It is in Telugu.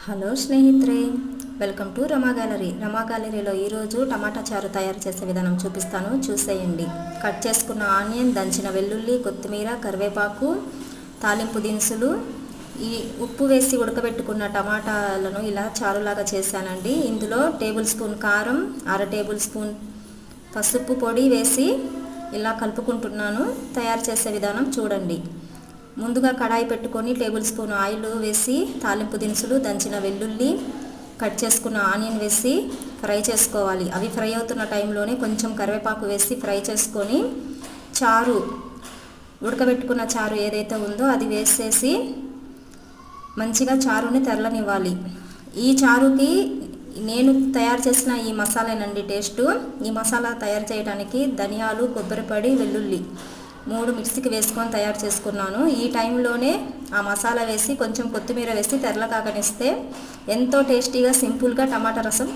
హలో స్నేహితురే, welcome to Rama gallery. Rama గ్యాలరీలో ఈరోజు టమాటా చారు తయారు చేసే విధానం చూపిస్తాను, చూసేయండి. కట్ చేసుకున్న ఆనియన్, దంచిన వెల్లుల్లి, కొత్తిమీర, కరివేపాకు, తాలింపు దినుసులు, ఈ ఉప్పు వేసి ఉడకబెట్టుకున్న టమాటాలను ఇలా చారులాగా చేశానండి. ఇందులో టేబుల్ స్పూన్ కారం, అర టేబుల్ స్పూన్ పసుపు పొడి వేసి ఇలా కలుపుకుంటున్నాను. తయారు చేసే విధానం చూడండి. ముందుగా కడాయి పెట్టుకొని టేబుల్ స్పూన్ ఆయిల్ వేసి తాలింపు దినుసులు, దంచిన వెల్లుల్లి, కట్ చేసుకున్న ఆనియన్ వేసి ఫ్రై చేసుకోవాలి. అవి ఫ్రై అవుతున్న టైంలోనే కొంచెం కరివేపాకు వేసి ఫ్రై చేసుకొని చారు, ఉడకబెట్టుకున్న చారు ఏదైతే ఉందో అది వేసేసి మంచిగా చారుని తెరలనివ్వాలి. ఈ చారుకి నేను తయారు చేసిన ఈ మసాలానండి టేస్టు. ఈ మసాలా తయారు చేయడానికి ధనియాలు, కొబ్బరి పొడి, వెల్లుల్లి 3 మిక్సీకి వేసుకొని తయారు చేసుకున్నాను. ఈ టైంలోనే ఆ మసాలా వేసి కొంచెం కొత్తిమీర వేసి తెరలకాగనిస్తే ఎంతో టేస్టీగా సింపుల్గా టమాటా రసం